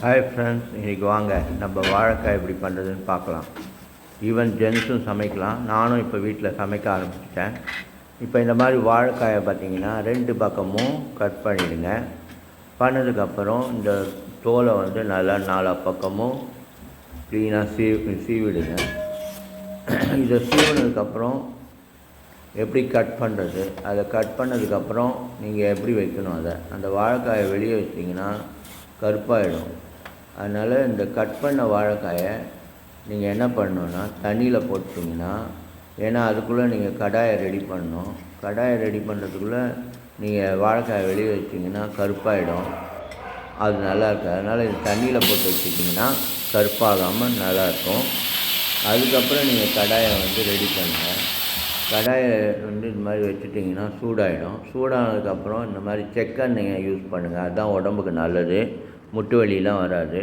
Hi friends, இன்றைக்கி வாங்க நம்ம வாழைக்காய் எப்படி பண்ணுறதுன்னு பார்க்கலாம். ஈவன் ஜென்ஸும் சமைக்கலாம். நானும் இப்போ வீட்டில் சமைக்க ஆரம்பிச்சிட்டேன். இப்போ இந்த மாதிரி வாழைக்காயை பார்த்திங்கன்னா 2 பக்கமும் கட் பண்ணிவிடுங்க. பண்ணதுக்கப்புறம் இந்த தோலை நல்லா 4 பக்கமும் க்ளீனாக சீவிடுங்க. இதை சீவினதுக்கப்புறம் எப்படி கட் பண்ணுறது, அதை கட் பண்ணதுக்கப்புறம் நீங்கள் எப்படி வைக்கணும், அந்த வாழைக்காயை வெளியே வச்சிங்கன்னா கருப்பாயிடும். அதனால் இந்த கட் பண்ண வாழைக்காயை நீங்கள் என்ன பண்ணணுன்னா தண்ணியில் போட்டிங்கன்னா, ஏன்னா அதுக்குள்ளே நீங்கள் கடாயை ரெடி பண்ணணும். கடாயை ரெடி பண்ணுறதுக்குள்ளே நீங்கள் வாழைக்காயை வெளியே வச்சிங்கன்னா கருப்பாயிடும். அது நல்லா இருக்காது. அதனால் இது தண்ணியில் போட்டு வச்சுட்டிங்கன்னா கருப்பாகாமல் நல்லாயிருக்கும். அதுக்கப்புறம் நீங்கள் கடாயை ரெடி பண்ணுங்கள். கடாயை இது மாதிரி வச்சுட்டிங்கன்னா சூடாகிடும். சூடானதுக்கப்புறம் இந்த மாதிரி செக்கெண்ணெயை யூஸ் பண்ணுங்கள். அதுதான் உடம்புக்கு நல்லது, முட்டு வலியெலாம் வராது.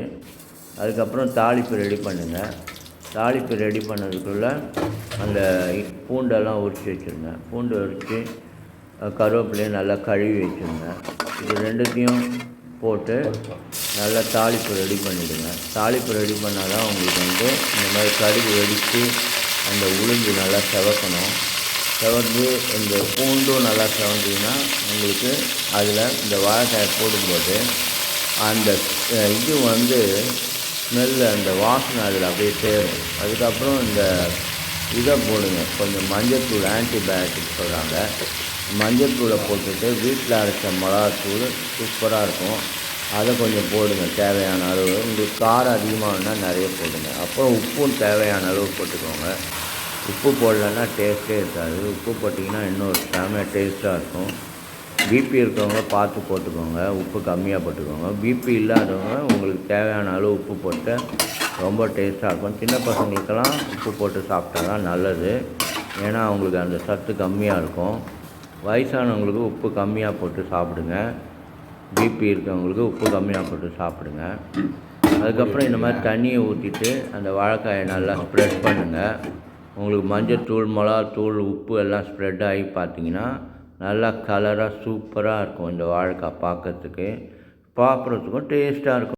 அதுக்கப்புறம் தாளிப்பு ரெடி பண்ணுங்கள். தாளிப்பு ரெடி பண்ணதுக்குள்ளே அந்த பூண்டெல்லாம் உரித்து வச்சுருங்க. பூண்டு உரித்து கருவேப்பிலையும் நல்லா கழுவி வச்சுருங்க. இது ரெண்டுத்தையும் போட்டு நல்லா தாளிப்பு ரெடி பண்ணிவிடுங்க. தாளிப்பு ரெடி பண்ணால் தான் உங்களுக்கு இந்த மாதிரி கடுகு வெடித்து அந்த உளுந்து நல்லா செவக்கணும். செவந்து இந்த பூண்டும் நல்லா செவந்ததுன்னா உங்களுக்கு அதில் இந்த வாழைக்காயை போடும்போது அந்த இது ஸ்மெல்லு, அந்த வாசனை அதில் அப்படியே சேரும். அதுக்கப்புறம் இந்த இதை போடுங்க, கொஞ்சம் மஞ்சள்தூள், ஆன்டிபயோட்டிக் சொல்கிறாங்க. மஞ்சள்தூளை போட்டுட்டு வீட்டில் அரைச்ச மிளகாத்தூள் சூப்பராக இருக்கும், அதை கொஞ்சம் போடுங்க தேவையான அளவு. உங்களுக்கு காரம் அதிகமாகனா நிறைய போடுங்க. அப்புறம் உப்பும் தேவையான அளவு போட்டுக்கோங்க. உப்பு போடலன்னா டேஸ்ட்டே இருக்காது. உப்பு போட்டிங்கன்னா இன்னும் செம்ம டேஸ்ட்டாக இருக்கும். பிபி இருக்கிறவங்க பார்த்து போட்டுக்கோங்க, உப்பு கம்மியாக போட்டுக்கோங்க. பிபி இல்லாதவங்க உங்களுக்கு தேவையான அளவு உப்பு போட்டு ரொம்ப டேஸ்ட்டாக இருக்கும். சின்ன பசங்களுக்கெல்லாம் உப்பு போட்டு சாப்பிட்டா தான் நல்லது, ஏன்னா அவங்களுக்கு அந்த சத்து கம்மியாக இருக்கும். வயசானவங்களுக்கு உப்பு கம்மியாக போட்டு சாப்பிடுங்க. பிபி இருக்கிறவங்களுக்கு உப்பு கம்மியாக போட்டு சாப்பிடுங்க. அதுக்கப்புறம் இந்த மாதிரி தண்ணியை ஊற்றிட்டு அந்த வாழைக்காயை நல்லா ஸ்ப்ரெட் பண்ணுங்கள். உங்களுக்கு மஞ்சள்தூள், மிளகாத்தூள், உப்பு எல்லாம் ஸ்ப்ரெட் ஆகி பார்த்தீங்கன்னா நல்லா கலராக சூப்பராக இருக்கும். இந்த வாழைக்காய் பார்க்குறதுக்கும் டேஸ்ட்டாக இருக்கும்.